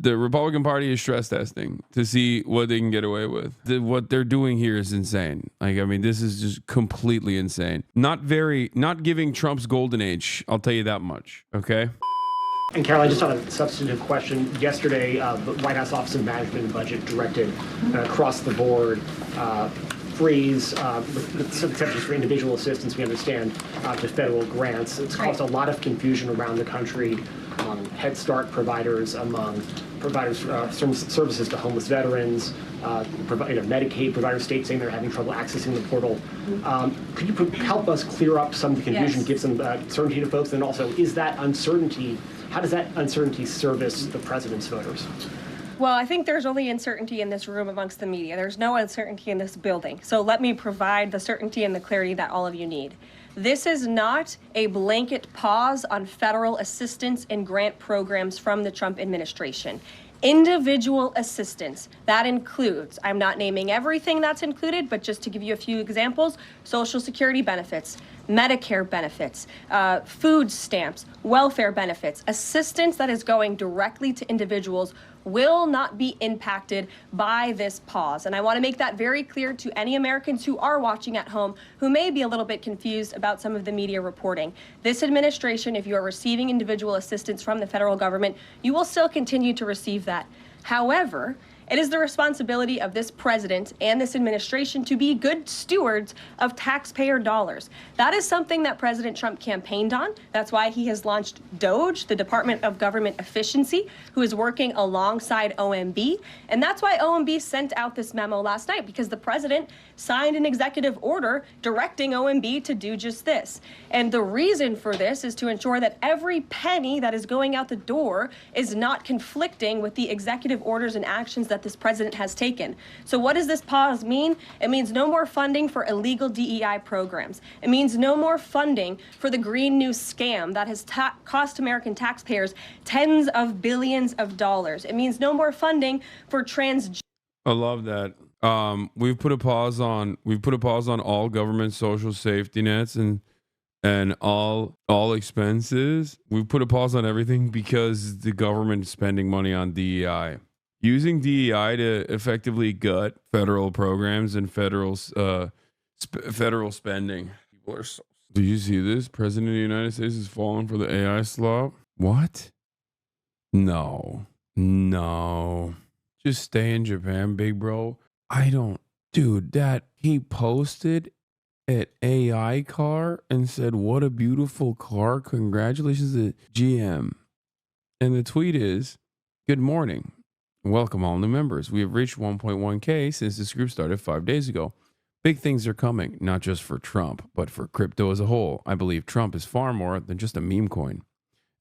The Republican Party is stress testing to see what they can get away with. What they're doing here is insane. Like, I mean, this is just completely insane. Not giving Trump's golden age. I'll tell you that much. Okay. And Caroline, just on a substantive question, yesterday, the White House Office of Management and Budget directed across the board freeze, with some exceptions for individual assistance, we understand, to federal grants. It's caused a lot of confusion around the country among Head Start providers, among providers services to homeless veterans, Medicaid providers, states saying they're having trouble accessing the portal. Could you help us clear up some of the confusion, give some certainty to folks, and also is that uncertainty, how does that uncertainty service the president's voters? Well, I think there's only uncertainty in this room amongst the media. There's no uncertainty in this building. So let me provide the certainty and the clarity that all of you need. This is not a blanket pause on federal assistance and grant programs from the Trump administration. Individual assistance, that includes, I'm not naming everything that's included, but just to give you a few examples, Social Security benefits, Medicare benefits, food stamps, welfare benefits, assistance that is going directly to individuals will not be impacted by this pause. And I want to make that very clear to any Americans who are watching at home who may be a little bit confused about some of the media reporting. This administration, if you are receiving individual assistance from the federal government, you will still continue to receive that. However, it is the responsibility of this president and this administration to be good stewards of taxpayer dollars. That is something that President Trump campaigned on. That's why he has launched DOGE, the Department of Government Efficiency, who is working alongside OMB. And that's why OMB sent out this memo last night, because the president signed an executive order directing OMB to do just this. And the reason for this is to ensure that every penny that is going out the door is not conflicting with the executive orders and actions that this president has taken. So what does this pause mean? It means no more funding for illegal DEI programs. It means no more funding for the Green New scam that has cost American taxpayers tens of billions of dollars. It means no more funding for trans. I love that. We've put a pause on all government social safety nets and all expenses. We've put a pause on everything because the government is spending money on DEI. Using DEI to effectively gut federal programs and federal spending. People are so. Do you see this? President of the United States is falling for the AI slop. What? No. Just stay in Japan, big bro. Dude, that he posted at AI car and said, "What a beautiful car. Congratulations to GM." And the tweet is, "Good morning. Welcome all new members. We have reached 1.1K since this group started 5 days ago. Big things are coming, not just for Trump, but for crypto as a whole. I believe Trump is far more than just a meme coin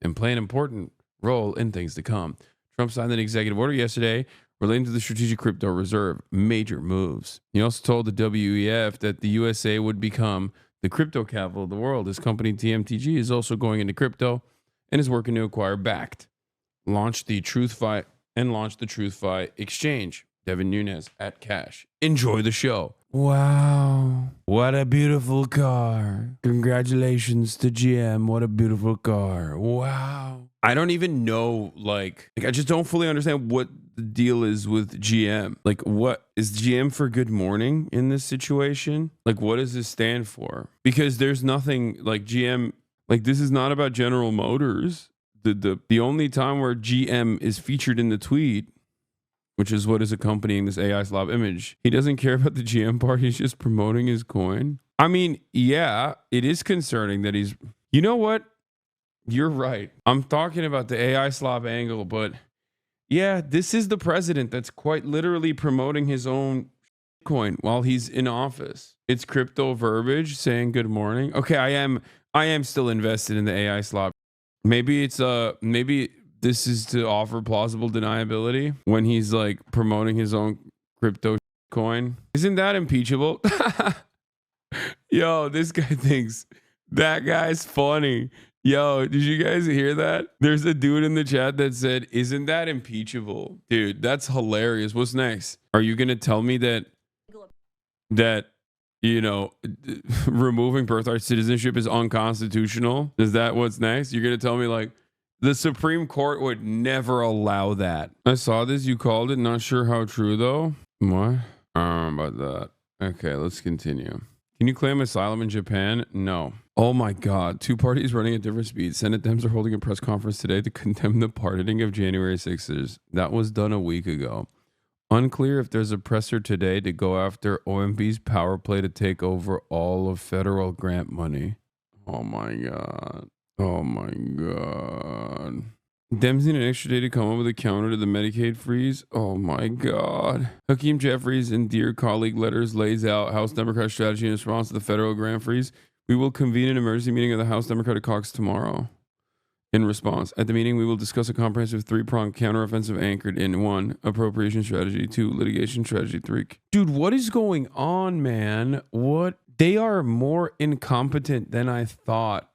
and play an important role in things to come. Trump signed an executive order yesterday relating to the strategic crypto reserve. Major moves. He also told the WEF that the USA would become the crypto capital of the world. His company TMTG is also going into crypto and is working to acquire Bakkt. Launched the TruthFi exchange. Devin Nunes at Cash. Enjoy the show." Wow. What a beautiful car. Congratulations to GM. What a beautiful car. Wow. I don't even know, like I just don't fully understand what the deal is with GM. Like, what is GM for good morning in this situation? Like, what does this stand for? Because there's nothing like GM, like this is not about General Motors. The only time where GM is featured in the tweet, which is what is accompanying this AI slop image, he doesn't care about the GM part. He's just promoting his coin. I mean, yeah, it is concerning that he's, you know what? You're right. I'm talking about the AI slop angle, but yeah, this is the president that's quite literally promoting his own coin while he's in office. It's crypto verbiage saying good morning. Okay, I am still invested in the AI slop. Maybe this is to offer plausible deniability when he's like promoting his own crypto coin. Isn't that impeachable? Yo, this guy thinks that guy's funny. Yo, did you guys hear that? There's a dude in the chat that said, "Isn't that impeachable?" Dude, that's hilarious. What's next? Are you going to tell me that you know, removing birthright citizenship is unconstitutional? Is that what's next? You're going to tell me like, The Supreme Court would never allow that. I saw this. You called it. Not sure how true, though. What? About that. Okay, let's continue. Can you claim asylum in Japan? No. Oh my God. Two parties running at different speeds. Senate Dems are holding a press conference today to condemn the pardoning of January 6ers. That was done a week ago. Unclear if there's a presser today to go after OMB's power play to take over all of federal grant money. Oh my God. Oh my God. Dems need an extra day to come up with a counter to the Medicaid freeze. Oh my God. Hakeem Jeffries in Dear Colleague letters lays out House Democrat strategy in response to the federal grant freeze. We will convene an emergency meeting of the House Democratic Caucus tomorrow. In response, at the meeting, we will discuss a comprehensive three-pronged counteroffensive anchored in 1, appropriation strategy, 2, litigation strategy, 3. Dude, what is going on, man? What? They are more incompetent than I thought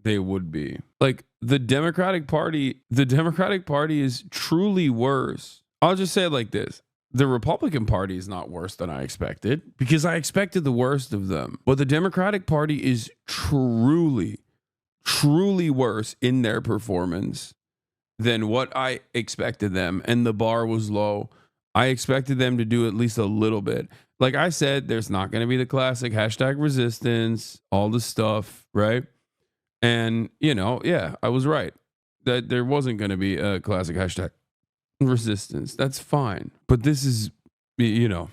they would be. Like the Democratic Party is truly worse. I'll just say it like this. The Republican Party is not worse than I expected because I expected the worst of them. But the Democratic Party is truly worse in their performance than what I expected them. And the bar was low. I expected them to do at least a little bit. Like I said, there's not going to be the classic hashtag resistance, all the stuff, right? And, you know, yeah, I was right that there wasn't going to be a classic hashtag resistance. That's fine. But this is, you know,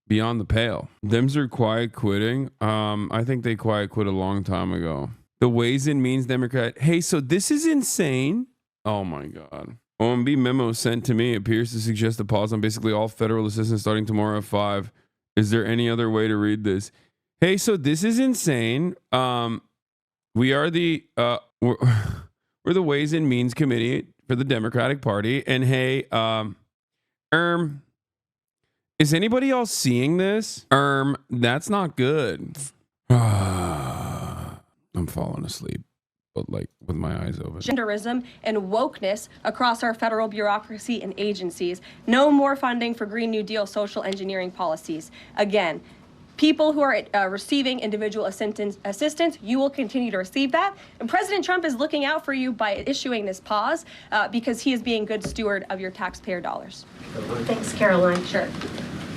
beyond the pale. Dems are quiet quitting. I think they quiet quit a long time ago. The Ways and Means Democrat. Hey, so this is insane. Oh, my God. OMB memo sent to me appears to suggest a pause on basically all federal assistance starting tomorrow at 5. Is there any other way to read this? Hey, so this is insane. We are the we're the Ways and Means Committee for the Democratic Party, and hey, is anybody else seeing this? That's not good. I'm falling asleep, but like with my eyes open. Genderism and wokeness across our federal bureaucracy and agencies. No more funding for Green New Deal social engineering policies. Again, people who are receiving individual assistance, you will continue to receive that. And President Trump is looking out for you by issuing this pause because he is being good steward of your taxpayer dollars. Thanks, Caroline. Sure.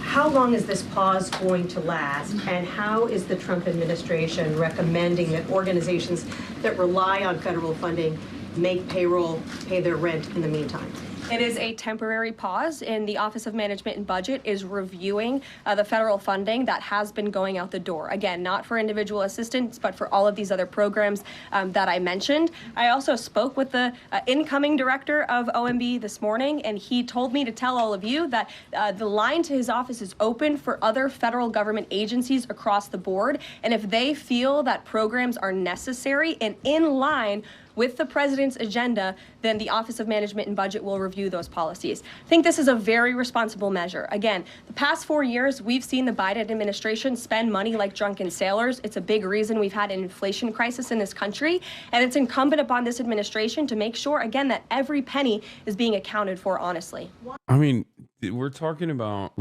How long is this pause going to last, and how is the Trump administration recommending that organizations that rely on federal funding make payroll, pay their rent in the meantime? It is a temporary pause, and the Office of Management and Budget is reviewing the federal funding that has been going out the door. Again, not for individual assistance, but for all of these other programs that I mentioned. I also spoke with the incoming director of OMB this morning, and he told me to tell all of you that the line to his office is open for other federal government agencies across the board. And if they feel that programs are necessary and in line with the president's agenda, then the Office of Management and Budget will review those policies. I think this is a very responsible measure. Again, the past 4 years, we've seen the Biden administration spend money like drunken sailors. It's a big reason we've had an inflation crisis in this country, and it's incumbent upon this administration to make sure, again, that every penny is being accounted for honestly. I mean, we're talking about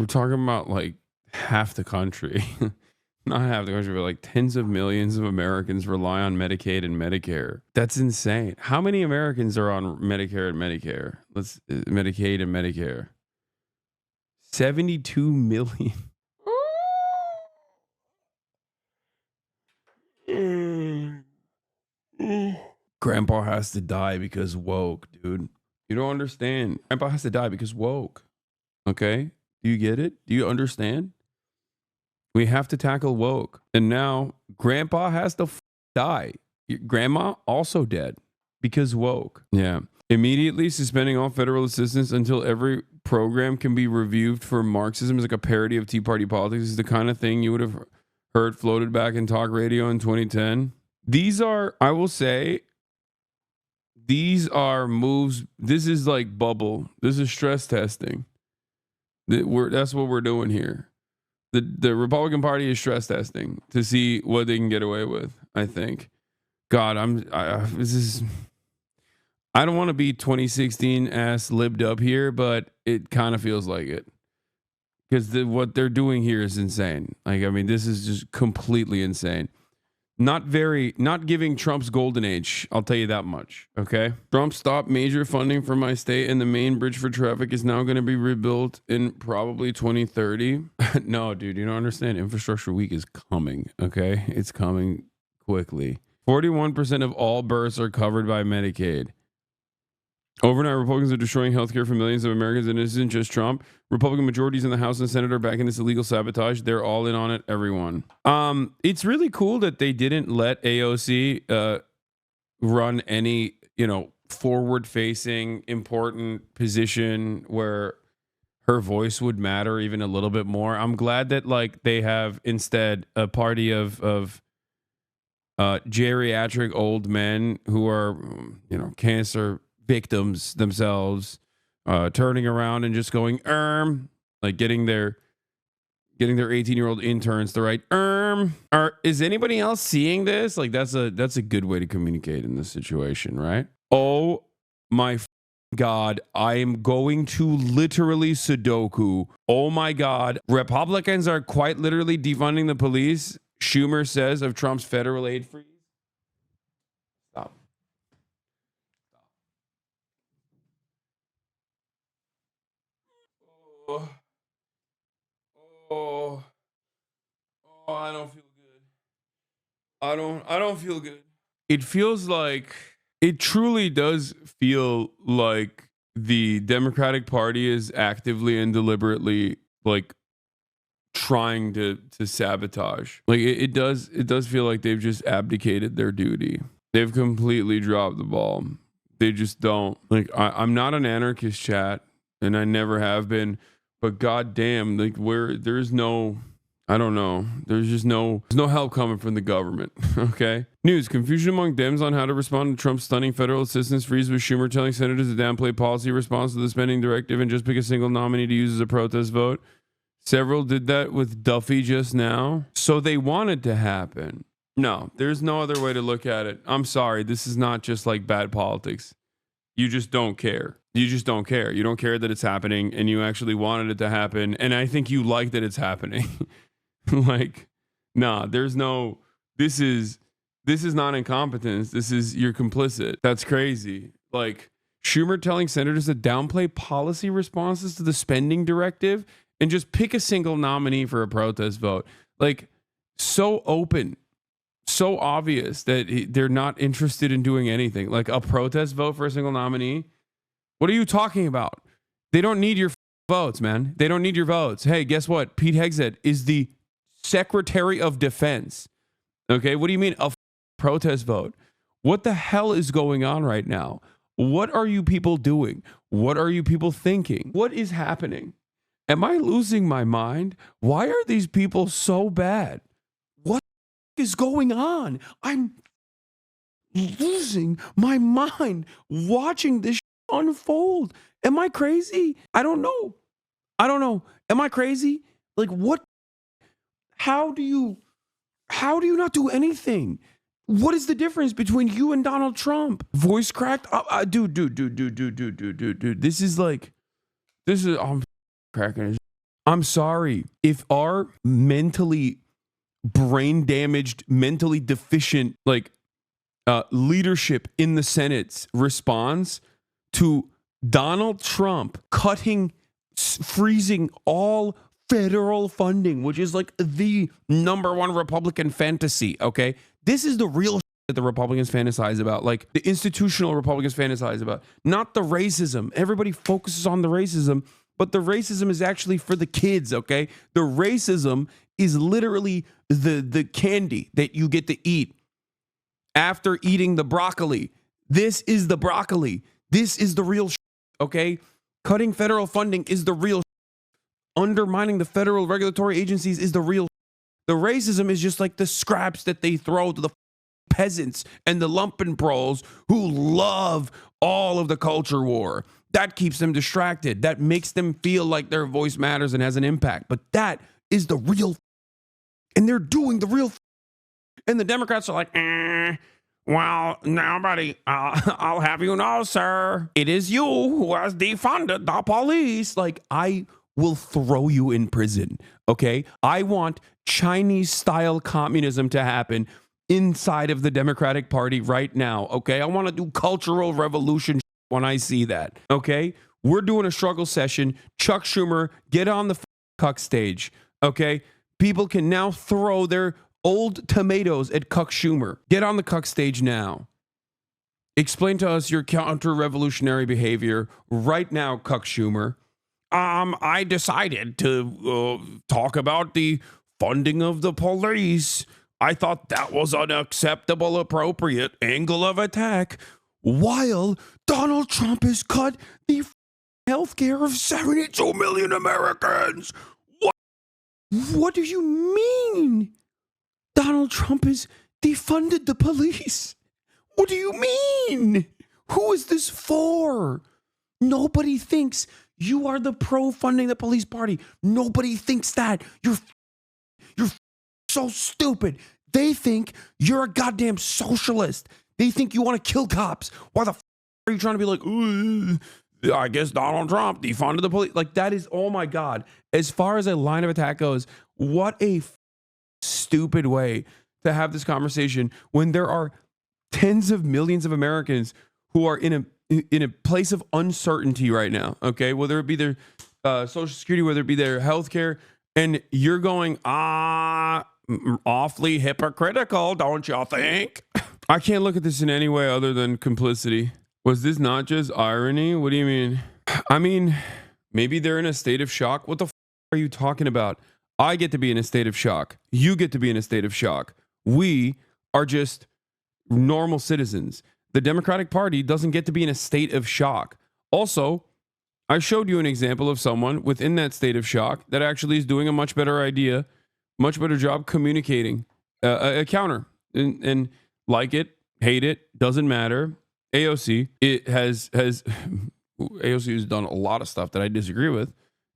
like half the country. Not half the country, but like tens of millions of Americans rely on Medicaid and Medicare. That's insane. How many Americans are on Medicare and Medicare? Medicaid and Medicare. 72 million. Grandpa has to die because woke, dude. You don't understand. Grandpa has to die because woke. Okay? Do you get it? Do you understand? We have to tackle woke. And now grandpa has to die. Grandma also dead because woke. Yeah. Immediately suspending all federal assistance until every program can be reviewed for Marxism is like a parody of Tea Party politics. Is the kind of thing you would have heard floated back in talk radio in 2010. These are, I will say, these are moves. This is like bubble. This is stress testing. That's what we're doing here. The Republican Party is stress testing to see what they can get away with, I think. God, I don't want to be 2016 ass libbed up here, but it kind of feels like it. Because what they're doing here is insane. Like, I mean, this is just completely insane. Not giving Trump's golden age. I'll tell you that much. Okay. Trump stopped major funding for my state, and the main bridge for traffic is now going to be rebuilt in probably 2030. No, dude, you don't understand. Infrastructure week is coming. Okay. It's coming quickly. 41% of all births are covered by Medicaid. Overnight, Republicans are destroying healthcare for millions of Americans, and it isn't just Trump. Republican majorities in the House and Senate are backing this illegal sabotage. They're all in on it, everyone. It's really cool that they didn't let AOC run any, forward-facing, important position where her voice would matter even a little bit more. I'm glad that they have instead a party of geriatric old men who are, cancer victims themselves, turning around and just going getting their 18-year-old interns to write is anybody else seeing this? That's a good way to communicate in this situation, right? Oh my God, I am going to literally Sudoku. Oh my God, Republicans are quite literally defunding the police, Schumer says of Trump's federal aid freeze. Stop. Oh, I don't feel good. I don't feel good. It truly does feel like the Democratic Party is actively and deliberately trying to sabotage. It does feel like they've just abdicated their duty. They've completely dropped the ball. They just don't. I'm not an anarchist, chat, and I never have been. But goddamn, there's no, I don't know. There's no help coming from the government. Okay. News: confusion among Dems on how to respond to Trump's stunning federal assistance freeze, with Schumer telling senators to downplay policy response to the spending directive and just pick a single nominee to use as a protest vote. Several did that with Duffy just now. So they want it to happen. No, there's no other way to look at it. I'm sorry. This is not just bad politics. You just don't care. You just don't care. You don't care that it's happening, and you actually wanted it to happen. And I think you like that it's happening. There's no, this is not incompetence. This is, you're complicit. That's crazy. Schumer telling senators to downplay policy responses to the spending directive and just pick a single nominee for a protest vote. So open, so obvious that they're not interested in doing anything. A protest vote for a single nominee. What are you talking about? They don't need your votes, man. They don't need your votes. Hey, guess what? Pete Hegseth is the Secretary of Defense. Okay, what do you mean a protest vote? What the hell is going on right now? What are you people doing? What are you people thinking? What is happening? Am I losing my mind? Why are these people so bad? What is going on? I'm losing my mind watching this unfold. Am I crazy? I don't know. Am I crazy? What? How do you not do anything? What is the difference between you and Donald Trump? Voice cracked? Dude. This is I'm cracking. I'm sorry. If our mentally brain damaged, mentally deficient, leadership in the Senate's response to Donald Trump freezing all federal funding, which is the number one Republican fantasy. Okay. This is the real that the Republicans fantasize about, the institutional Republicans fantasize about, not the racism. Everybody focuses on the racism, but the racism is actually for the kids. Okay. The racism is literally the candy that you get to eat after eating the broccoli. This is the broccoli. This is the real okay? Cutting federal funding is the real undermining the federal regulatory agencies is the real The racism is just the scraps that they throw to the peasants and the lumpen proles who love all of the culture war. That keeps them distracted. That makes them feel like their voice matters and has an impact. But that is the real and they're doing the real and the Democrats are like, well, nobody, I'll have you know, sir, it is you who has defunded the police. I will throw you in prison, okay? I want Chinese-style communism to happen inside of the Democratic Party right now. Okay. I want to do cultural revolution when I see that. Okay. We're doing a struggle session. Chuck Schumer, get on the cuck stage. Okay. People can now throw their old tomatoes at Cuck Schumer. Get on the cuck stage now. Explain to us your counter-revolutionary behavior right now, Cuck Schumer. I decided to talk about the funding of the police. I thought that was an acceptable, appropriate angle of attack, while Donald Trump has cut the health care of 72 million Americans. What do you mean? Donald Trump has defunded the police. What do you mean? Who is this for? Nobody thinks you are the pro-funding the police party. Nobody thinks that. You're so stupid. They think you're a goddamn socialist. They think you want to kill cops. Why the are you trying to be like, ooh, I guess Donald Trump defunded the police? Like, that is, oh my God. As far as a line of attack goes, what a stupid way to have this conversation when there are tens of millions of Americans who are in a place of uncertainty right now. Okay, whether it be their Social Security, whether it be their health care, and you're going, awfully hypocritical, don't you think? I can't look at this in any way other than complicity. Was this not just irony? What do you mean? I mean, maybe they're in a state of shock. What the are you talking about? I get to be in a state of shock. You get to be in a state of shock. We are just normal citizens. The Democratic Party doesn't get to be in a state of shock. Also, I showed you an example of someone within that state of shock that actually is doing a much better job communicating a counter. And like it, hate it, doesn't matter. AOC, AOC has done a lot of stuff that I disagree with,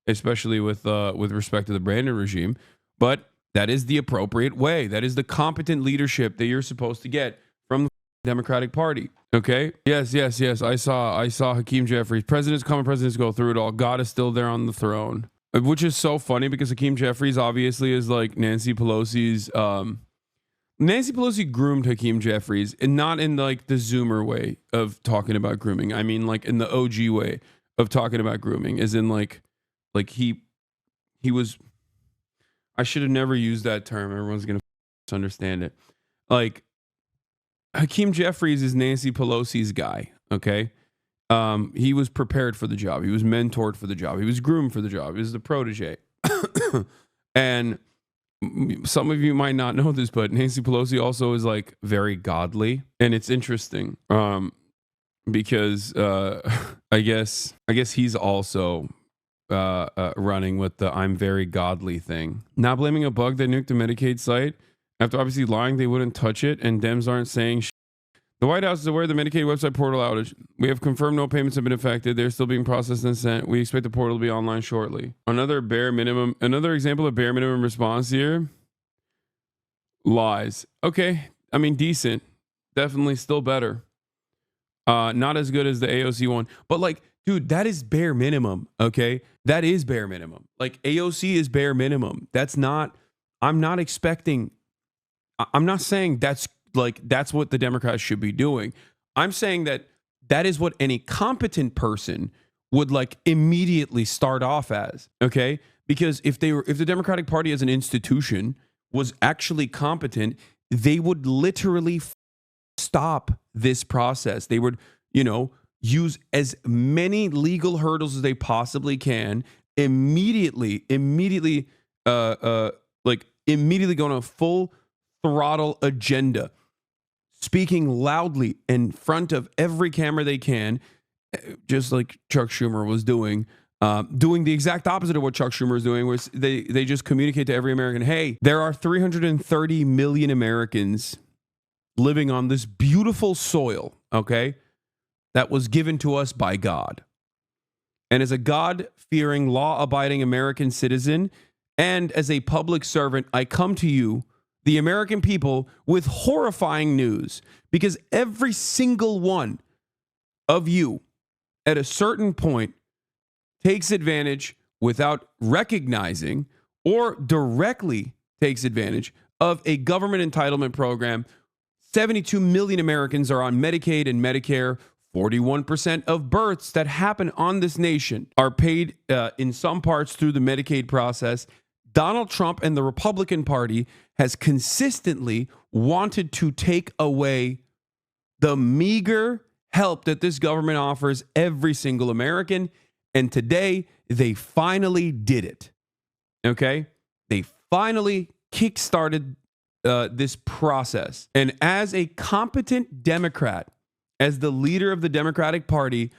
especially with respect to the Brandon regime. But that is the appropriate way. That is the competent leadership that you're supposed to get from the Democratic Party. Okay? Yes. I saw Hakeem Jeffries. Presidents come and presidents go, through it all. God is still there on the throne. Which is so funny because Hakeem Jeffries obviously is like Nancy Pelosi's. Nancy Pelosi groomed Hakeem Jeffries, and not in like the Zoomer way of talking about grooming. I mean, like in the OG way of talking about grooming, as in like he was. I should have never used that term. Everyone's gonna understand it. Like, Hakeem Jeffries is Nancy Pelosi's guy, okay? He was prepared for the job. He was mentored for the job. He was groomed for the job. He was the protege. And some of you might not know this, but Nancy Pelosi also is like very godly. And it's interesting because I guess he's also running with the I'm very godly thing. Not blaming a bug that nuked the Medicaid site. After obviously lying they wouldn't touch it, and Dems aren't saying The White House is aware of the Medicaid website portal outage. We have confirmed no payments have been affected. They're still being processed and sent. We expect the portal to be online shortly. Another example of bare minimum response here. Lies. Okay. I mean, decent. Definitely still better. Not as good as the AOC one. But like, dude, that is bare minimum. Okay. That is bare minimum. Like, AOC is bare minimum. I'm not saying that's what the Democrats should be doing. I'm saying that is what any competent person would like immediately start off as. Okay. Because if the Democratic Party as an institution was actually competent, they would literally stop this process. They would, use as many legal hurdles as they possibly can, immediately go on a full throttle agenda, speaking loudly in front of every camera they can, just like Chuck Schumer was doing the exact opposite of what Chuck Schumer is doing, where they just communicate to every American, hey, there are 330 million Americans living on this beautiful soil, okay, that was given to us by God. And as a God-fearing, law-abiding American citizen, and as a public servant, I come to you, the American people, with horrifying news, because every single one of you at a certain point takes advantage without recognizing or directly takes advantage of a government entitlement program 72 million Americans are on Medicaid and Medicare. 41% of births that happen on this nation are paid in some parts through the Medicaid process. Donald Trump and the Republican Party has consistently wanted to take away the meager help that this government offers every single American. And today, they finally did it. Okay? They finally kickstarted this process. And as a competent Democrat, as the leader of the Democratic Party,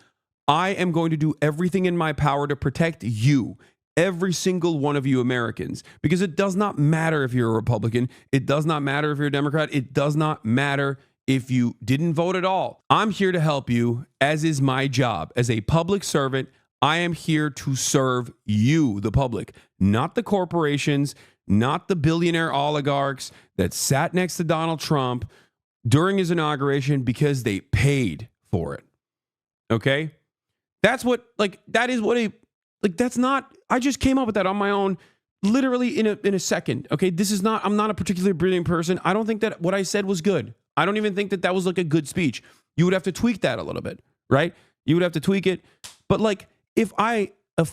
I am going to do everything in my power to protect you, every single one of you Americans, because it does not matter if you're a Republican. It does not matter if you're a Democrat. It does not matter if you didn't vote at all. I'm here to help you, as is my job. As a public servant, I am here to serve you, the public, not the corporations, not the billionaire oligarchs that sat next to Donald Trump during his inauguration because they paid for it. Okay? That's what, that's not, I just came up with that on my own, literally in a second. Okay? I'm not a particularly brilliant person. I don't think that what I said was good. I don't even think that that was like a good speech. You would have to tweak that a little bit, right? You would have to tweak it. But like, if I, a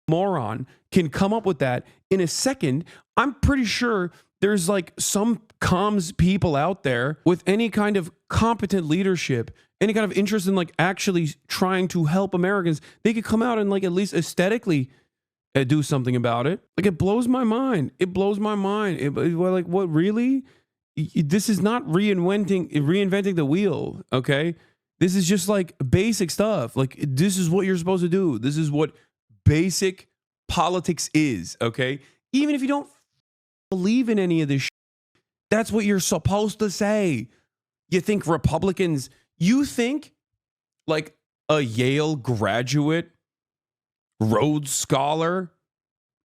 moron, can come up with that in a second, I'm pretty sure there's like some comms people out there with any kind of competent leadership, any kind of interest in like actually trying to help Americans. They could come out and like at least aesthetically do something about it. Like, it blows my mind. It blows my mind. Like, what, really? This is not reinventing the wheel. Okay. This is just like basic stuff. Like, this is what you're supposed to do. This is what basic politics is. Okay. Even if you don't believe in any of this shit, that's what you're supposed to say. You think Republicans, you think like a Yale graduate, Rhodes Scholar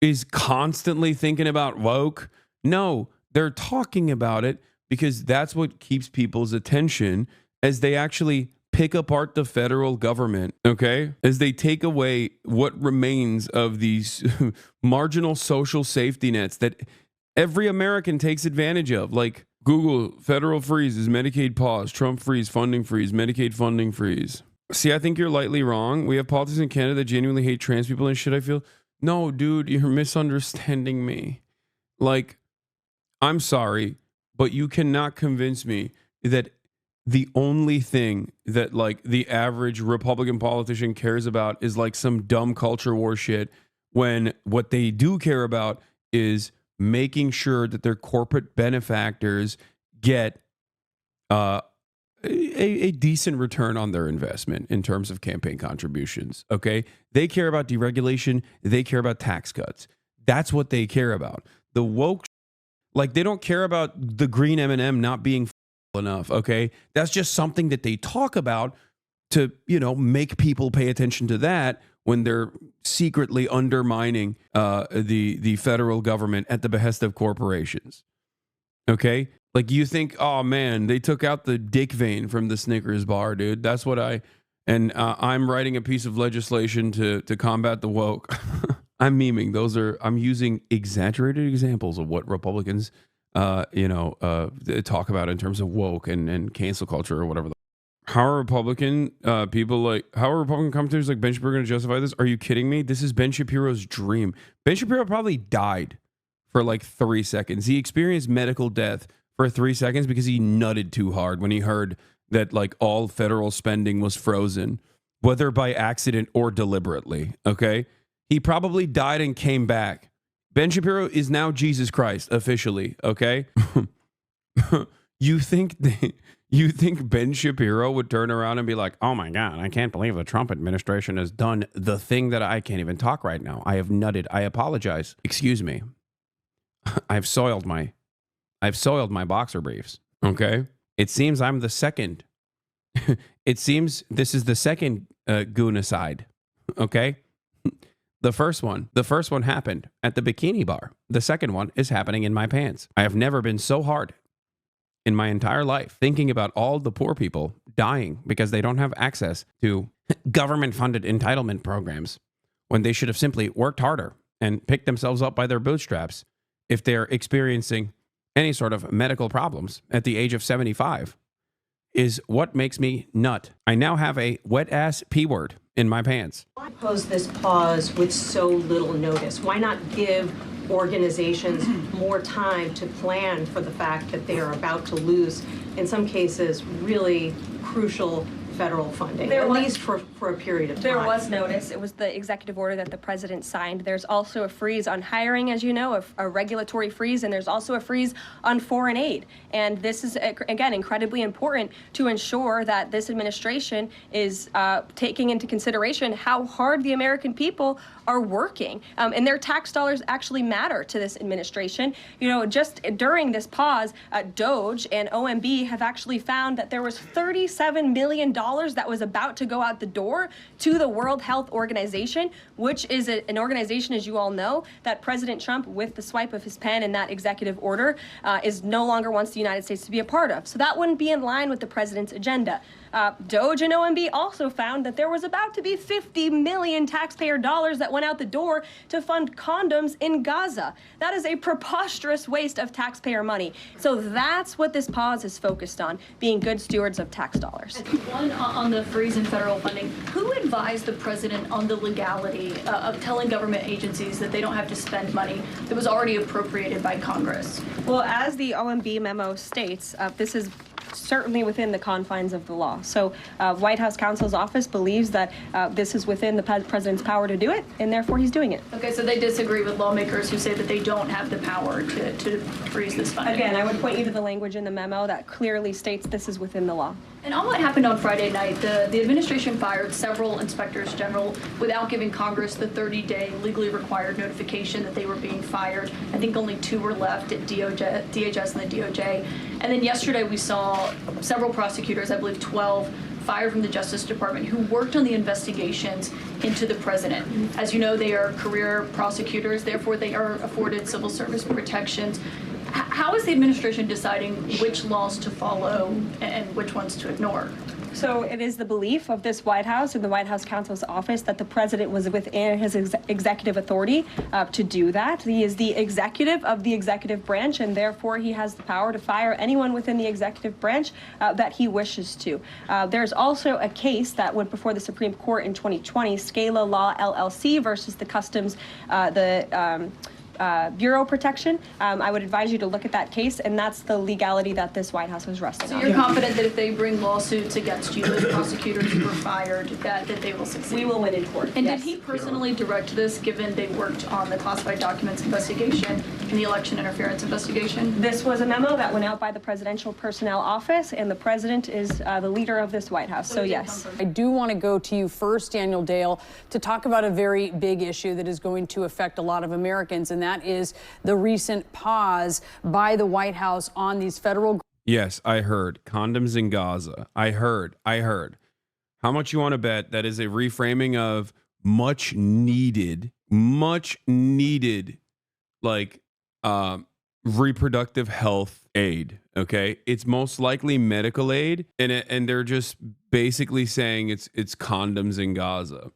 is constantly thinking about woke? No, they're talking about it because that's what keeps people's attention as they actually pick apart the federal government, okay? As they take away what remains of these marginal social safety nets that every American takes advantage of. Like, Google federal freezes, Medicaid pause, Trump freeze, funding freeze, Medicaid funding freeze. See, I think you're lightly wrong. We have politicians in Canada that genuinely hate trans people and shit, I feel. No, dude, you're misunderstanding me. Like, I'm sorry, but you cannot convince me that the only thing that like the average Republican politician cares about is like some dumb culture war shit, when what they do care about is making sure that their corporate benefactors get a decent return on their investment in terms of campaign contributions. Okay. They care about deregulation. They care about tax cuts. That's what they care about. The woke, like, they don't care about the green M&M not being enough. Okay. That's just something that they talk about to, make people pay attention to that when they're secretly undermining the federal government at the behest of corporations. Okay. Like, you think, oh man, they took out the dick vein from the Snickers bar, dude. That's what I'm writing a piece of legislation to combat the woke. I'm memeing. I'm using exaggerated examples of what Republicans, talk about in terms of woke and cancel culture or whatever. How are Republican commentators like Ben Shapiro going to justify this? Are you kidding me? This is Ben Shapiro's dream. Ben Shapiro probably died for like 3 seconds. He experienced medical death for 3 seconds because he nutted too hard when he heard that like all federal spending was frozen, whether by accident or deliberately. Okay. He probably died and came back. Ben Shapiro is now Jesus Christ officially. Okay. You think Ben Shapiro would turn around and be like, oh my God, I can't believe the Trump administration has done the thing that I can't even talk right now. I have nutted. I apologize. Excuse me. I've soiled my boxer briefs. Okay. It seems I'm the second. It seems this is the second goonacide. Okay. The first one happened at the bikini bar. The second one is happening in my pants. I have never been so hard in my entire life thinking about all the poor people dying because they don't have access to government-funded entitlement programs when they should have simply worked harder and picked themselves up by their bootstraps if they're experiencing any sort of medical problems at the age of 75. is what makes me nut. I now have a wet-ass P word in my pants. Why pose this pause with so little notice? Why not give organizations more time to plan for the fact that they are about to lose, in some cases, really crucial federal funding, at least for a period of time? There was notice. It was the executive order that the president signed. There's also a freeze on hiring, as you know, a regulatory freeze, and there's also a freeze on foreign aid. And this is, again, incredibly important to ensure that this administration is taking into consideration how hard the American people are working. And their tax dollars actually matter to this administration. You know, just during this pause, DOJ and OMB have actually found that there was $37 million that was about to go out the door to the World Health Organization, which is an organization, as you all know, that President Trump, with the swipe of his pen in that executive order, is no longer wants the United States to be a part of. So that wouldn't be in line with the president's agenda. DOJ and OMB also found that there was about to be 50 million taxpayer dollars that went out the door to fund condoms in Gaza. That is a preposterous waste of taxpayer money. So that's what this pause is focused on, being good stewards of tax dollars. One, on the freeze in federal funding, who advised the president on the legality of telling government agencies that they don't have to spend money that was already appropriated by Congress? Well, as the OMB memo states, this is certainly within the confines of the law. So White House counsel's office believes that this is within the president's power to do it, and therefore he's doing it. Okay, so they disagree with lawmakers who say that they don't have the power to freeze this funding. Again, I would point you to the language in the memo that clearly states this is within the law. And on what happened on Friday night, the administration fired several inspectors general without giving Congress the 30-day legally required notification that they were being fired. I think only 2 were left at DHS and the DOJ. And then yesterday we saw several prosecutors, I believe 12, fired from the Justice Department who worked on the investigations into the president. As you know, they are career prosecutors, therefore they are afforded civil service protections. How is the administration deciding which laws to follow and which ones to ignore? So it is the belief of this White House and the White House counsel's office that the president was within his executive authority to do that. He is the executive of the executive branch, and therefore he has the power to fire anyone within the executive branch that he wishes to. There's also a case that went before the Supreme Court in 2020, Scala Law LLC versus the Customs, Bureau protection. I would advise you to look at that case, and that's the legality that this White House was resting on. So you're confident that if they bring lawsuits against you, those prosecutors who were fired, that they will succeed? We will win in court. And yes. Did he personally direct this, given they worked on the classified documents investigation and the election interference investigation? This was a memo that went out by the Presidential Personnel Office, and the president is the leader of this White House, so yes. I do want to go to you first, Daniel Dale, to talk about a very big issue that is going to affect a lot of Americans, and that is the recent pause by the White House on these federal. Yes, I heard. Condoms in Gaza. I heard. How much you want to bet that is a reframing of much needed, like, reproductive health aid, okay? It's most likely medical aid, and they're just basically saying it's condoms in Gaza.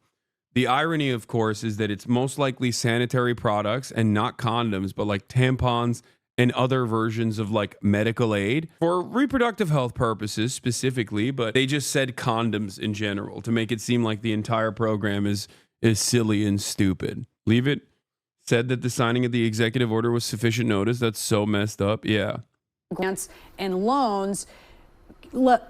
The irony, of course, is that it's most likely sanitary products and not condoms, but like tampons and other versions of like medical aid for reproductive health purposes specifically, but they just said condoms in general to make it seem like the entire program is silly and stupid. Leave it. Said that the signing of the executive order was sufficient notice. That's so messed up. Yeah. Grants and loans.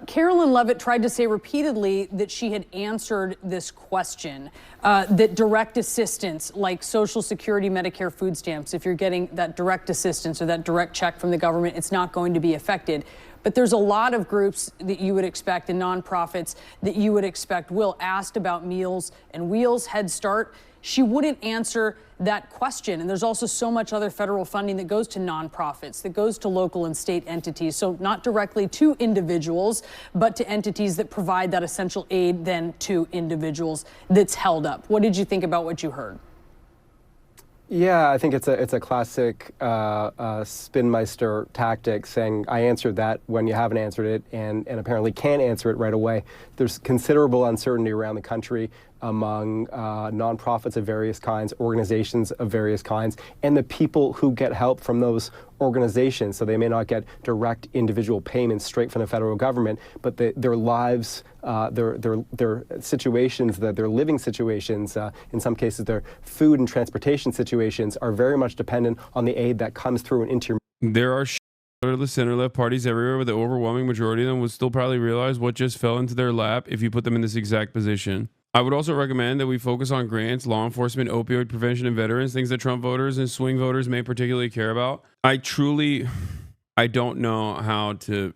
Carolyn Levitt tried to say repeatedly that she had answered this question, that direct assistance like Social Security, Medicare, food stamps, if you're getting that direct assistance or that direct check from the government, it's not going to be affected. But there's a lot of groups that you would expect and nonprofits that you would expect. Will asked about Meals and Wheels, Head Start. She wouldn't answer that question. And there's also so much other federal funding that goes to nonprofits, that goes to local and state entities. So not directly to individuals, but to entities that provide that essential aid then to individuals that's held up. What did you think about what you heard? Yeah, I think it's a classic spinmeister tactic, saying I answered that when you haven't answered it, and apparently can't answer it right away. There's considerable uncertainty around the country. among nonprofits of various kinds, organizations of various kinds, and the people who get help from those organizations. So they may not get direct individual payments straight from the federal government, but their lives, their situations, their living situations, in some cases their food and transportation situations, are very much dependent on the aid that comes through and into your. There are the center-left parties everywhere, but the overwhelming majority of them would still probably realize what just fell into their lap if you put them in this exact position. I would also recommend that we focus on grants, law enforcement, opioid prevention, and veterans, things that Trump voters and swing voters may particularly care about. I don't know how to.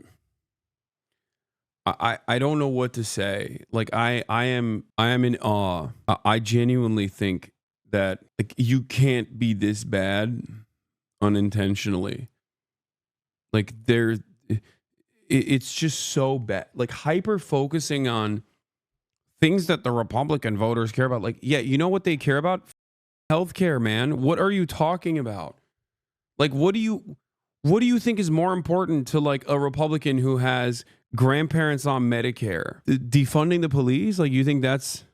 I don't know what to say. Like I am in awe. I genuinely think that like you can't be this bad unintentionally. Like it's just so bad. Like hyper focusing on things that the Republican voters care about. Like, yeah, you know what they care about? Healthcare, man. What are you talking about? Like, what do you think is more important to like a Republican who has grandparents on Medicare? Defunding the police? Like, you think that's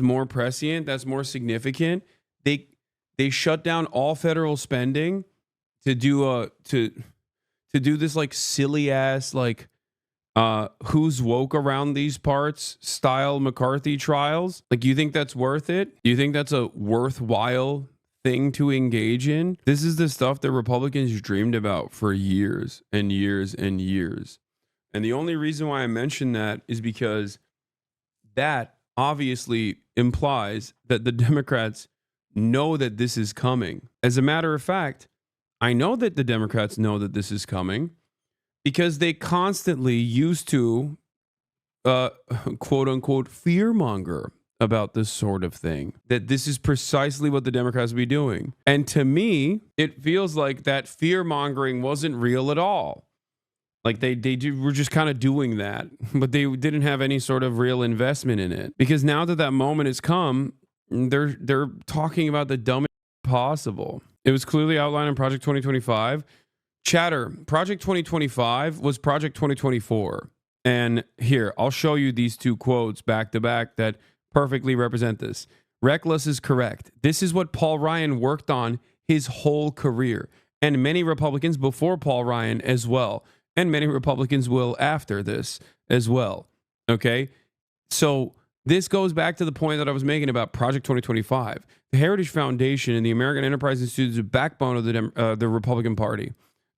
more prescient? That's more significant? They shut down all federal spending to do this like silly ass like who's woke around these parts style McCarthy trials. Like, you think that's worth it? You think that's a worthwhile thing to engage in? This is the stuff that Republicans dreamed about for years and years and years. And the only reason why I mention that is because that obviously implies that the Democrats know that this is coming. As a matter of fact, I know that the Democrats know that this is coming because they constantly used to, quote unquote, fearmonger about this sort of thing, that this is precisely what the Democrats would be doing. And to me, it feels like that fearmongering wasn't real at all. Like they were just kind of doing that, but they didn't have any sort of real investment in it. Because now that moment has come, they're talking about the dumbest possible. It was clearly outlined in Project 2025. Chatter, Project 2025 was Project 2024. And here, I'll show you these two quotes back to back that perfectly represent this. Reckless is correct. This is what Paul Ryan worked on his whole career. And many Republicans before Paul Ryan as well. And many Republicans will after this as well. Okay? So this goes back to the point that I was making about Project 2025. The Heritage Foundation and the American Enterprise Institute is the backbone of the Republican Party.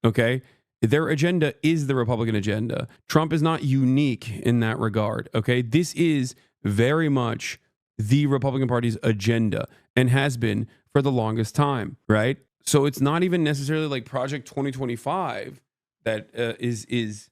Okay? Their agenda is the Republican agenda. Trump is not unique in that regard. Okay? This is very much the Republican Party's agenda and has been for the longest time, right? So it's not even necessarily like Project 2025 that is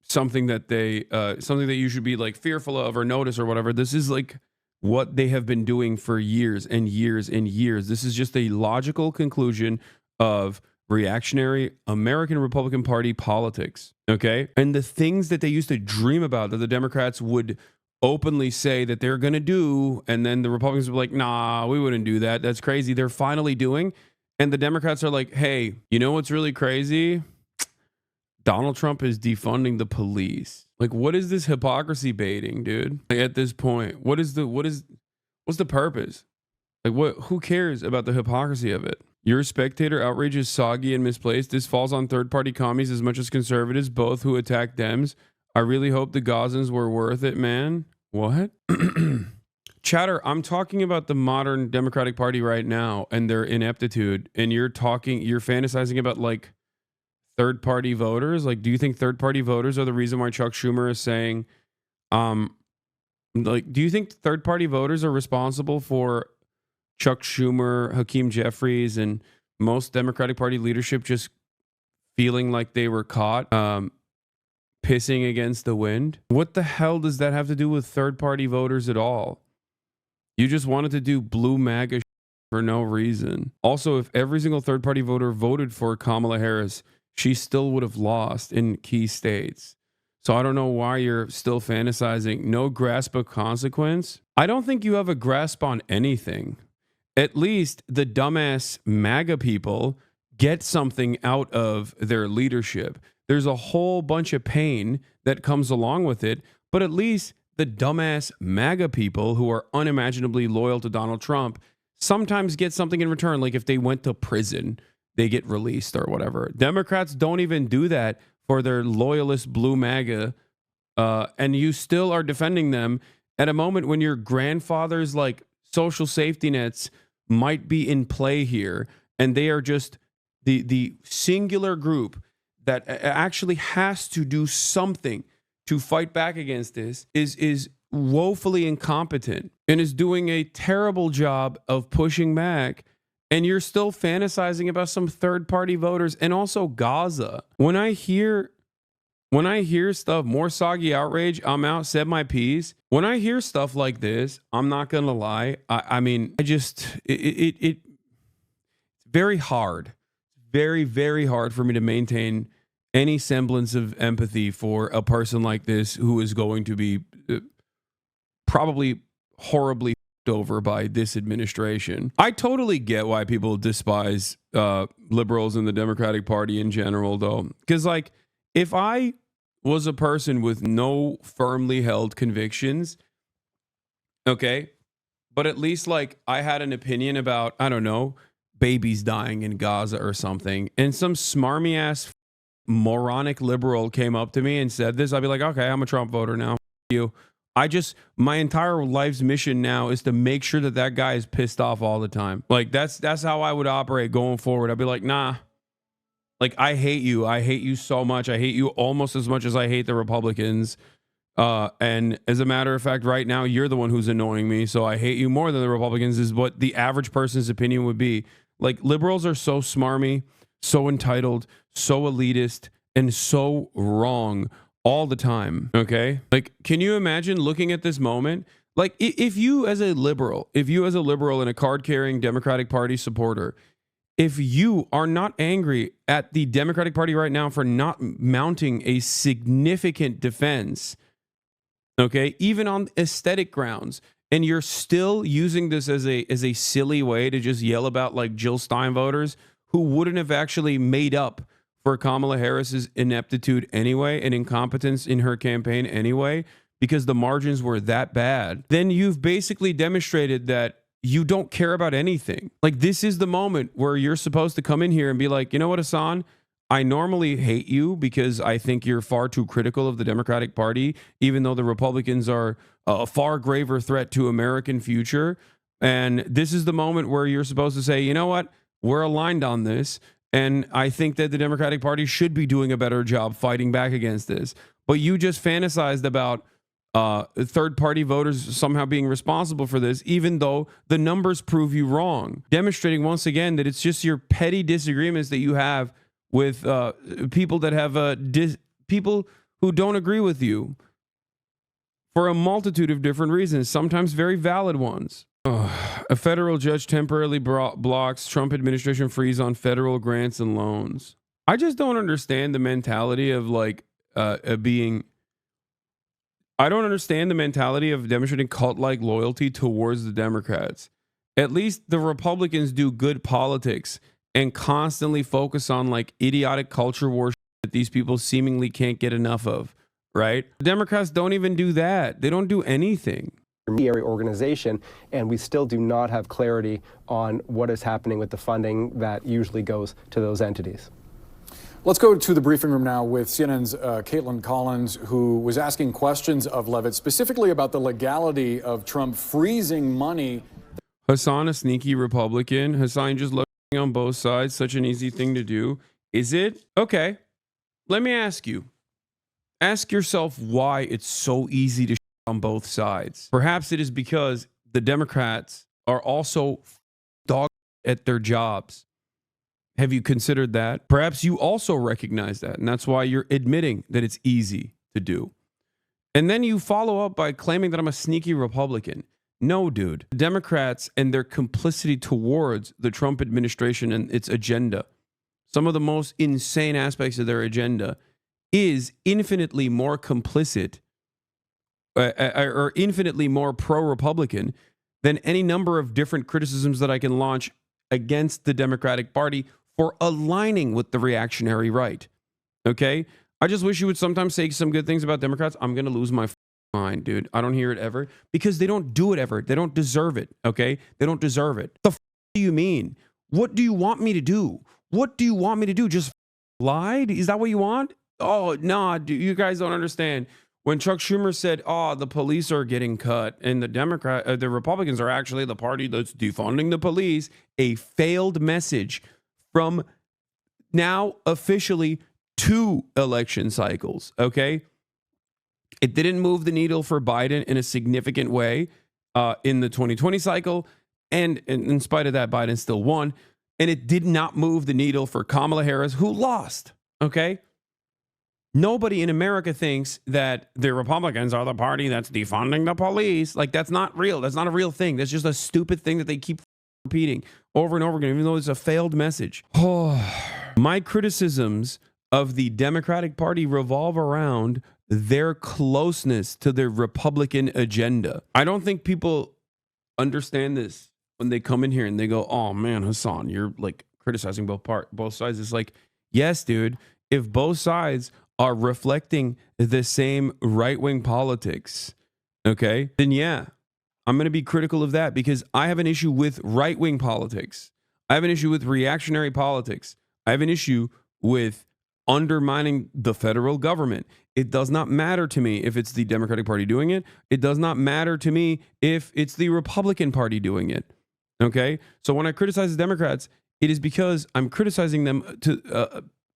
something that you should be like fearful of or notice or whatever. This is like what they have been doing for years and years and years. This is just a logical conclusion of reactionary American Republican Party politics. Okay. And the things that they used to dream about that the Democrats would openly say that they're going to do, and then the Republicans would be like, nah, we wouldn't do that. That's crazy. They're finally doing. And the Democrats are like, hey, you know what's really crazy? Donald Trump is defunding the police. Like, what is this hypocrisy baiting, dude? Like, at this point, what's the purpose? Like, who cares about the hypocrisy of it? Your spectator outrage is soggy and misplaced. This falls on third-party commies as much as conservatives, both who attack Dems. I really hope the Gazans were worth it, man. What? Chatter, I'm talking about the modern Democratic Party right now and their ineptitude. And you're fantasizing about like third-party voters. Like, do you think third-party voters are the reason why Chuck Schumer is saying, like, do you think third-party voters are responsible for Chuck Schumer, Hakeem Jeffries, and most Democratic Party leadership just feeling like they were caught pissing against the wind? What the hell does that have to do with third-party voters at all? You just wanted to do blue MAGA for no reason. Also, if every single third-party voter voted for Kamala Harris, she still would have lost in key states. So I don't know why you're still fantasizing. No grasp of consequence? I don't think you have a grasp on anything. At least the dumbass MAGA people get something out of their leadership. There's a whole bunch of pain that comes along with it, but at least the dumbass MAGA people who are unimaginably loyal to Donald Trump sometimes get something in return. Like if they went to prison, they get released or whatever. Democrats don't even do that for their loyalist blue MAGA. And you still are defending them at a moment when your grandfather's like social safety nets might be in play here. And they are just the singular group that actually has to do something to fight back against this is woefully incompetent and is doing a terrible job of pushing back. And you're still fantasizing about some third-party voters and also Gaza. When I hear stuff, more soggy outrage, I'm out, said my piece. When I hear stuff like this, I'm not gonna lie. It's very hard, very, very hard for me to maintain any semblance of empathy for a person like this who is going to be probably horribly over by this administration. I totally get why people despise liberals in the Democratic Party in general, though. Because, like, if I was a person with no firmly held convictions, okay, but at least, like, I had an opinion about, I don't know, babies dying in Gaza or something, and some smarmy-ass moronic liberal came up to me and said this, I'd be like, okay, I'm a Trump voter now. F you. My entire life's mission now is to make sure that that guy is pissed off all the time. Like, that's how I would operate going forward. I'd be like, nah, like, I hate you. I hate you so much. I hate you almost as much as I hate the Republicans. And as a matter of fact, right now, you're the one who's annoying me. So I hate you more than the Republicans is what the average person's opinion would be. Like, liberals are so smarmy, so entitled, so elitist, and so wrong all the time. Okay. Like, can you imagine looking at this moment? Like, if you as a liberal and a card carrying Democratic Party supporter, if you are not angry at the Democratic Party right now for not mounting a significant defense, okay, even on aesthetic grounds, and you're still using this as a silly way to just yell about like Jill Stein voters who wouldn't have actually made up for Kamala Harris's ineptitude anyway and incompetence in her campaign anyway, because the margins were that bad, then you've basically demonstrated that you don't care about anything. Like, this is the moment where you're supposed to come in here and be like, you know what, Hasan? I normally hate you because I think you're far too critical of the Democratic Party, even though the Republicans are a far graver threat to American future. And this is the moment where you're supposed to say, you know what? We're aligned on this. And I think that the Democratic Party should be doing a better job fighting back against this. But you just fantasized about third-party voters somehow being responsible for this, even though the numbers prove you wrong, demonstrating once again that it's just your petty disagreements that you have with people that have people who don't agree with you for a multitude of different reasons, sometimes very valid ones. A federal judge temporarily blocks Trump administration freeze on federal grants and loans. I just don't understand the mentality of like I don't understand the mentality of demonstrating cult-like loyalty towards the Democrats. At least the Republicans do good politics and constantly focus on like idiotic culture war that these people seemingly can't get enough of, right? The Democrats don't even do that. They don't do anything. Intermediary organization, and we still do not have clarity on what is happening with the funding that usually goes to those entities. Let's go to the briefing room now with CNN's Caitlin Collins, who was asking questions of Levitt, specifically about the legality of Trump freezing money. Hasan, a sneaky Republican. Hasan just looking on both sides. Such an easy thing to do. Is it? Okay. Let me ask you. Ask yourself why it's so easy to on both sides. Perhaps it is because the Democrats are also dog at their jobs. Have you considered that? Perhaps you also recognize that, and that's why you're admitting that it's easy to do. And then you follow up by claiming that I'm a sneaky Republican. No, dude. Democrats and their complicity towards the Trump administration and its agenda, some of the most insane aspects of their agenda, is infinitely more complicit or infinitely more pro-Republican than any number of different criticisms that I can launch against the Democratic Party for aligning with the reactionary right. Okay? I just wish you would sometimes say some good things about Democrats. I'm going to lose my mind, dude. I don't hear it ever because they don't do it ever. They don't deserve it, okay? They don't deserve it. The do you mean? What do you want me to do? What do you want me to do? Just lied? Is that what you want? Oh, nah, dude, you guys don't understand. When Chuck Schumer said, "Oh, the police are getting cut," and the Republicans are actually the party that's defunding the police, a failed message from now officially 2 election cycles. Okay, it didn't move the needle for Biden in a significant way in the 2020 cycle, and in spite of that, Biden still won. And it did not move the needle for Kamala Harris, who lost. Okay. Nobody in America thinks that the Republicans are the party that's defunding the police. Like, that's not real. That's not a real thing. That's just a stupid thing that they keep repeating over and over again, even though it's a failed message. Oh, my criticisms of the Democratic Party revolve around their closeness to the Republican agenda. I don't think people understand this when they come in here and they go, "Oh man, Hasan, you're like criticizing both sides." It's like, yes, dude, if both sides are reflecting the same right-wing politics, okay, then yeah, I'm going to be critical of that because I have an issue with right-wing politics. I have an issue with reactionary politics. I have an issue with undermining the federal government. It does not matter to me if it's the Democratic Party doing it. It does not matter to me if it's the Republican Party doing it. Okay? So when I criticize the Democrats, it is because I'm criticizing them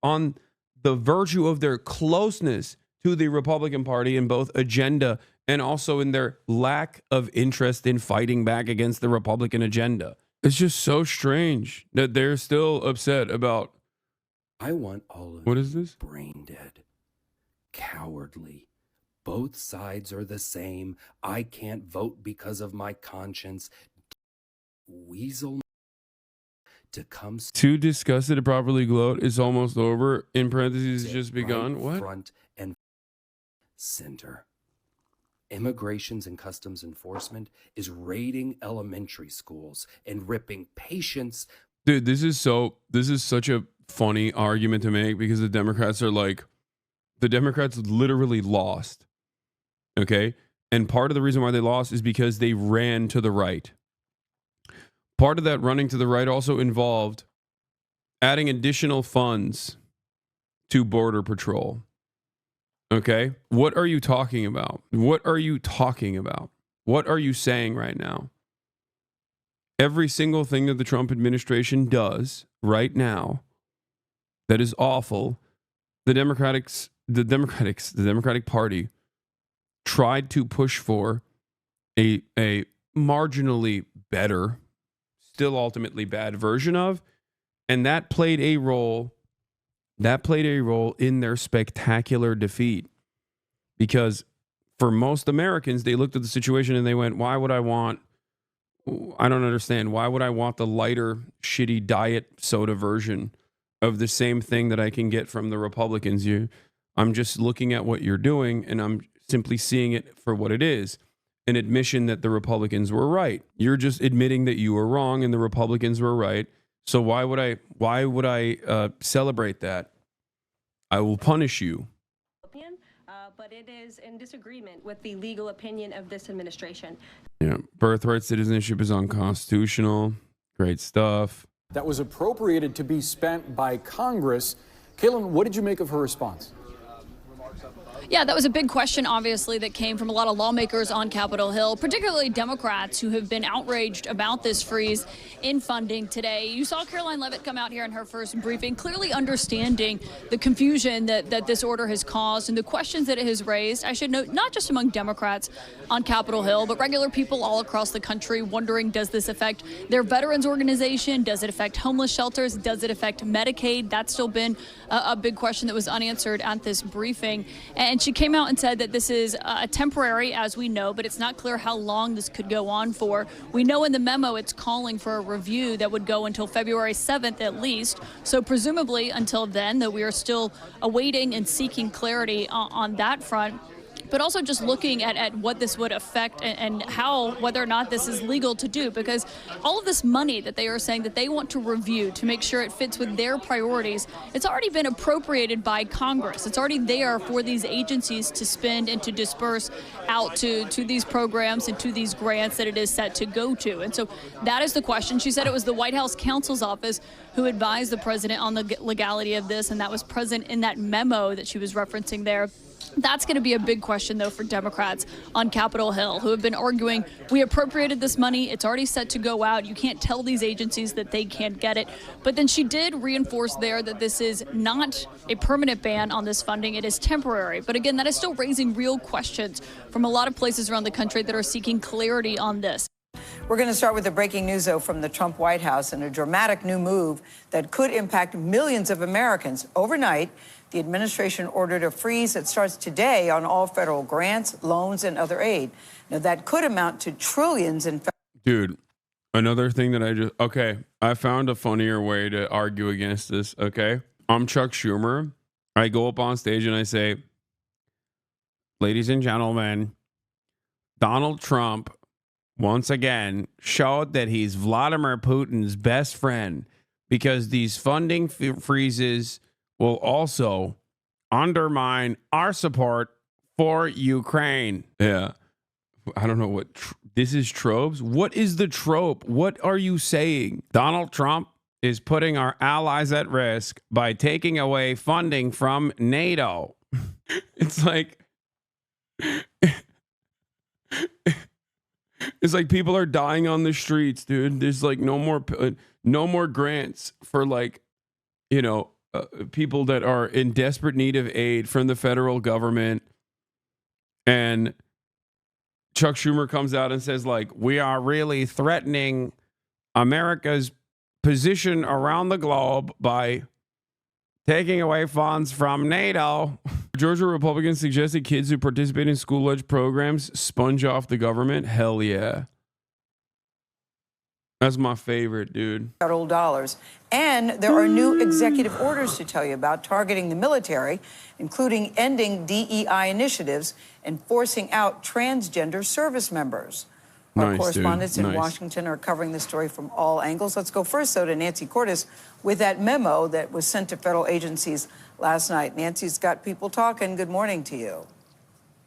on the virtue of their closeness to the Republican Party in both agenda and also in their lack of interest in fighting back against the Republican agenda. It's just so strange that they're still upset about. I want all of What is this? brain dead, cowardly. Both sides are the same. I can't vote because of my conscience. Weasel to come Too disgusted to properly gloat. It's almost over. In parentheses, just begun. right What? front and center. Immigrations and Customs Enforcement is raiding elementary schools and ripping patients. Dude, this is such a funny argument to make because the Democrats literally lost. Okay? And part of the reason why they lost is because they ran to the right. Part of that running to the right also involved adding additional funds to Border Patrol. Okay? What are you talking about? What are you talking about? What are you saying right now? Every single thing that the Trump administration does right now that is awful, the Democratic Party tried to push for a marginally better, still ultimately bad version of, and that played a role in their spectacular defeat. Because for most Americans, they looked at the situation and they went, I don't understand. Why would I want the lighter, shitty diet soda version of the same thing that I can get from the Republicans? I'm just looking at what you're doing and I'm simply seeing it for what it is. An admission that the Republicans were right. You're just admitting that you were wrong and the Republicans were right. So why would I celebrate that? I will punish you. But it is in disagreement with the legal opinion of this administration. Yeah, birthright citizenship is unconstitutional. Great stuff. That was appropriated to be spent by Congress. Caitlin, what did you make of her response? Yeah, that was a big question, obviously, that came from a lot of lawmakers on Capitol Hill, particularly Democrats who have been outraged about this freeze in funding today. You saw Caroline Leavitt come out here in her first briefing, clearly understanding the confusion that this order has caused and the questions that it has raised. I should note, not just among Democrats on Capitol Hill, but regular people all across the country wondering, does this affect their veterans organization? Does it affect homeless shelters? Does it affect Medicaid? That's still been a big question that was unanswered at this briefing. And she came out and said that this is temporary, as we know, but it's not clear how long this could go on for. We know in the memo it's calling for a review that would go until February 7th at least. So presumably until then that we are still awaiting and seeking clarity on that front. but also just looking at what this would affect and how, whether or not this is legal to do, because all of this money that they are saying that they want to review to make sure it fits with their priorities, it's already been appropriated by Congress. It's already there for these agencies to spend and to disperse out to these programs and to these grants that it is set to go to. And so that is the question. She said it was the White House counsel's office who advised the president on the legality of this, and that was present in that memo that she was referencing there. That's going to be a big question, though, for Democrats on Capitol Hill, who have been arguing, we appropriated this money. It's already set to go out. You can't tell these agencies that they can't get it. But then she did reinforce there that this is not a permanent ban on this funding. It is temporary. But again, that is still raising real questions from a lot of places around the country that are seeking clarity on this. We're going to start with the breaking news, though, from the Trump White House and a dramatic new move that could impact millions of Americans. Overnight, the administration ordered a freeze that starts today on all federal grants, loans, and other aid. Now, that could amount to trillions in... Dude, another thing that I found a funnier way to argue against this, okay? I'm Chuck Schumer. I go up on stage and I say, ladies and gentlemen, Donald Trump once again showed that he's Vladimir Putin's best friend, because these funding freezes will also undermine our support for Ukraine. Yeah. I don't know what this is. Tropes. What is the trope? What are you saying? Donald Trump is putting our allies at risk by taking away funding from NATO. It's like it's like people are dying on the streets, dude. There's like no more grants for, like, you know, people that are in desperate need of aid from the federal government. And Chuck Schumer comes out and says, like, we are really threatening America's position around the globe by taking away funds from NATO. Georgia Republicans suggested kids who participate in school lunch programs sponge off the government. Hell yeah. That's my favorite, dude. Federal dollars. And there are new executive orders to tell you about targeting the military, including ending DEI initiatives and forcing out transgender service members. Our correspondents in Washington are covering this story from all angles. Let's go first, though, to Nancy Cordes with that memo that was sent to federal agencies last night. Nancy's got people talking. Good morning to you.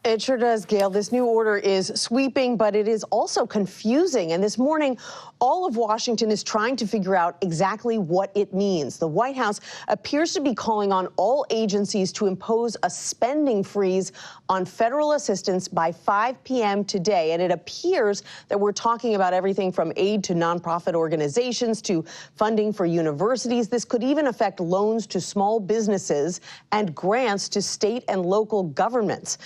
It sure does, Gail. This new order is sweeping, but it is also confusing. And this morning, all of Washington is trying to figure out exactly what it means. The White House appears to be calling on all agencies to impose a spending freeze on federal assistance by 5 p.m. today. And it appears that we're talking about everything from aid to nonprofit organizations to funding for universities. This could even affect loans to small businesses and grants to state and local governments.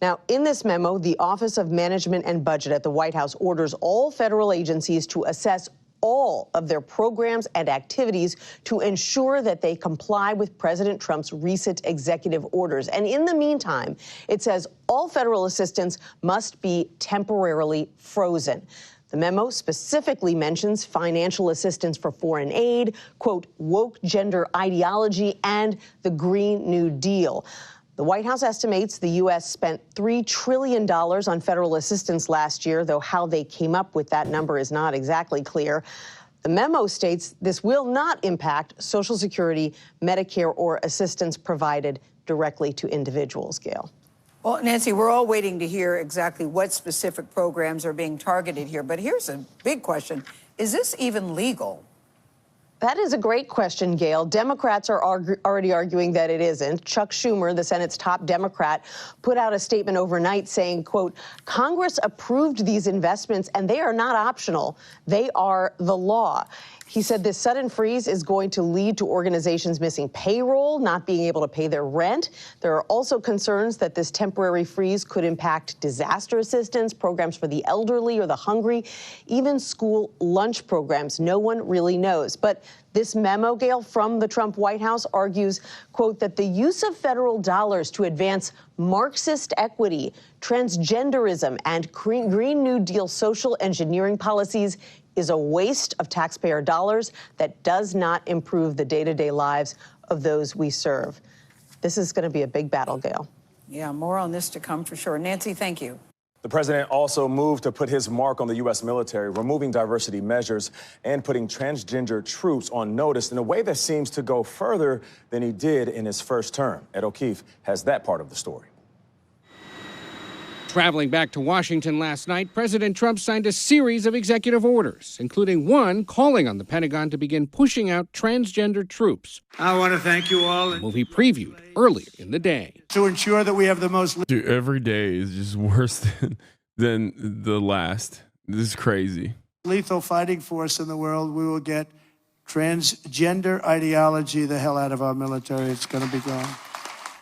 Now, in this memo, the Office of Management and Budget at the White House orders all federal agencies to assess all of their programs and activities to ensure that they comply with President Trump's recent executive orders. And in the meantime, it says all federal assistance must be temporarily frozen. The memo specifically mentions financial assistance for foreign aid, quote, woke gender ideology, and the Green New Deal. The White House estimates the U.S. spent $3 trillion on federal assistance last year, though how they came up with that number is not exactly clear. The memo states this will not impact Social Security, Medicare, or assistance provided directly to individuals, Gail. Well, Nancy, we're all waiting to hear exactly what specific programs are being targeted here. But here's a big question. Is this even legal? That is a great question, Gail. Democrats are already arguing that it isn't. Chuck Schumer, the Senate's top Democrat, put out a statement overnight saying, quote, Congress approved these investments and they are not optional. They are the law. He said this sudden freeze is going to lead to organizations missing payroll, not being able to pay their rent. There are also concerns that this temporary freeze could impact disaster assistance, programs for the elderly or the hungry, even school lunch programs. No one really knows. But this memo, Gail, from the Trump White House argues, quote, that the use of federal dollars to advance Marxist equity, transgenderism, and Green New Deal social engineering policies is a waste of taxpayer dollars that does not improve the day-to-day lives of those we serve. This is going to be a big battle, Gail. Yeah, more on this to come for sure. Nancy, thank you. The president also moved to put his mark on the U.S. military, removing diversity measures and putting transgender troops on notice in a way that seems to go further than he did in his first term. Ed O'Keefe has that part of the story. Traveling back to Washington last night, President Trump signed a series of executive orders, including one calling on the Pentagon to begin pushing out transgender troops. I want to thank you all. A movie previewed earlier in the day. To ensure that we have the most... Dude, every day is just worse than the last. This is crazy. Lethal fighting force in the world, we will get transgender ideology the hell out of our military. It's going to be gone.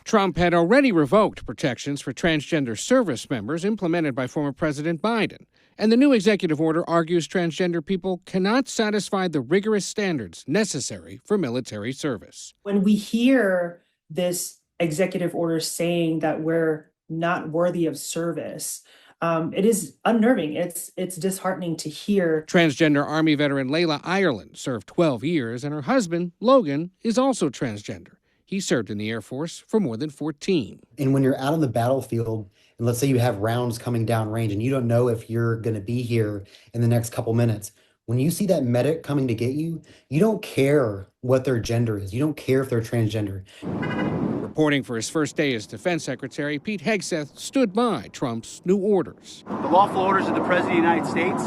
Trump had already revoked protections for transgender service members implemented by former President Biden. And the new executive order argues transgender people cannot satisfy the rigorous standards necessary for military service. When we hear this executive order saying that we're not worthy of service, it is unnerving. It's disheartening to hear. Transgender Army veteran Layla Ireland served 12 years, and her husband, Logan, is also transgender. He served in the Air Force for more than 14. And when you're out on the battlefield, and let's say you have rounds coming down range and you don't know if you're going to be here in the next couple minutes, when you see that medic coming to get you, you don't care what their gender is. You don't care if they're transgender. Reporting for his first day as Defense Secretary, Pete Hegseth stood by Trump's new orders. The lawful orders of the President of the United States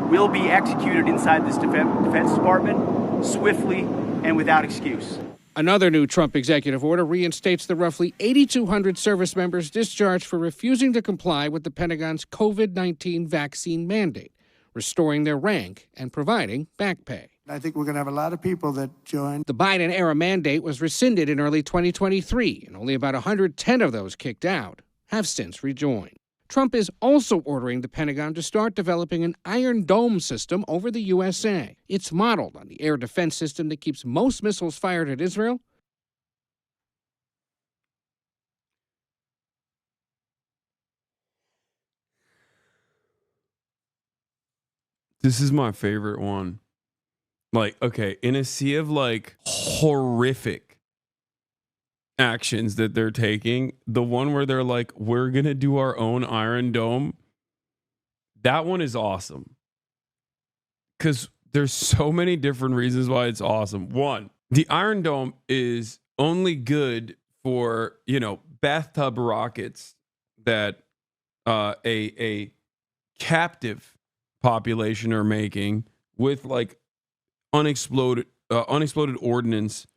will be executed inside this Defense Department swiftly and without excuse. Another new Trump executive order reinstates the roughly 8,200 service members discharged for refusing to comply with the Pentagon's COVID-19 vaccine mandate, restoring their rank and providing back pay. I think we're going to have a lot of people that join. The Biden-era mandate was rescinded in early 2023, and only about 110 of those kicked out have since rejoined. Trump is also ordering the Pentagon to start developing an Iron Dome system over the USA. It's modeled on the air defense system that keeps most missiles fired at Israel. This is my favorite one. Like, okay, in a sea of like horrific actions that they're taking, the one where they're like, we're going to do our own Iron Dome, that one is awesome. Because there's so many different reasons why it's awesome. One, the Iron Dome is only good for, you know, bathtub rockets that a captive population are making with like unexploded ordnance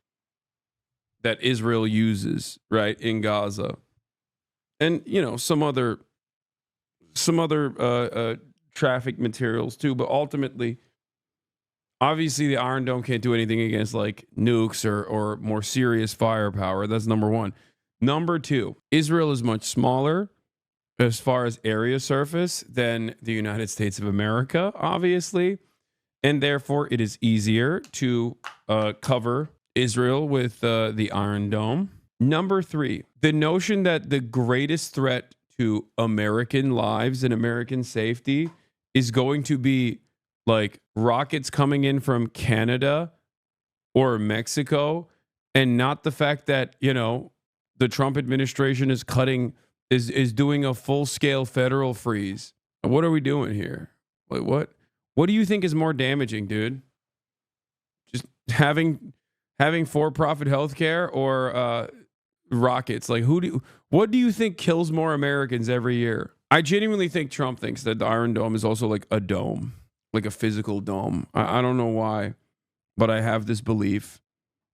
that Israel uses, right, in Gaza, and you know some other traffic materials too. But ultimately, obviously, the Iron Dome can't do anything against like nukes or more serious firepower. That's number one. Number two, Israel is much smaller as far as area surface than the United States of America, obviously, and therefore it is easier to cover Israel with the Iron Dome. Number three, the notion that the greatest threat to American lives and American safety is going to be like rockets coming in from Canada or Mexico, and not the fact that, you know, the Trump administration is doing a full-scale federal freeze. What are we doing here? Like, what do you think is more damaging, dude? Just having for-profit healthcare or rockets? Like, what do you think kills more Americans every year? I genuinely think Trump thinks that the Iron Dome is also like a dome, like a physical dome. I don't know why, but I have this belief.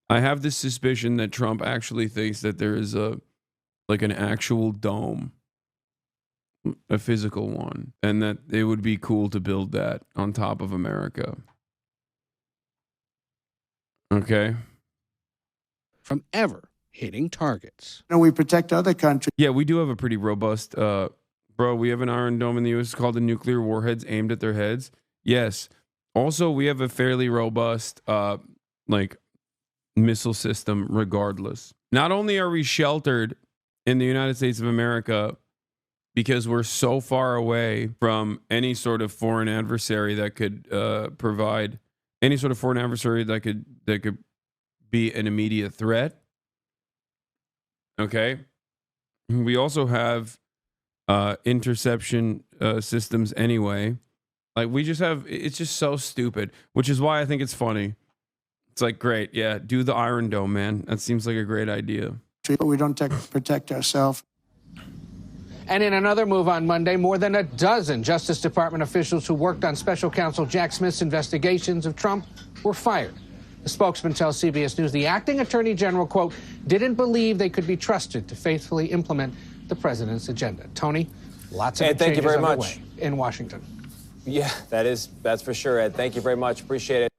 I have this suspicion that Trump actually thinks that there is an actual dome, a physical one, and that it would be cool to build that on top of America. Okay. From ever hitting targets. And we protect other countries. Yeah, we do have a pretty robust, we have an Iron Dome in the U.S. called the nuclear warheads aimed at their heads. Yes. Also, we have a fairly robust, missile system regardless. Not only are we sheltered in the United States of America because we're so far away from any sort of foreign adversary that could provide any sort of foreign adversary that could be an immediate threat. Okay. We also have interception systems anyway. Like, we just have, it's just so stupid, which is why I think it's funny. It's like, great, yeah, do the Iron Dome, man. That seems like a great idea. But we don't protect ourselves. And in another move on Monday, more than a dozen Justice Department officials who worked on special counsel Jack Smith's investigations of Trump were fired. The spokesman tells CBS News the acting attorney general, quote, didn't believe they could be trusted to faithfully implement the president's agenda. Tony, lots of Ed, thank you changes very underway much. in Washington. Yeah, that's for sure, Ed. Thank you very much. Appreciate it.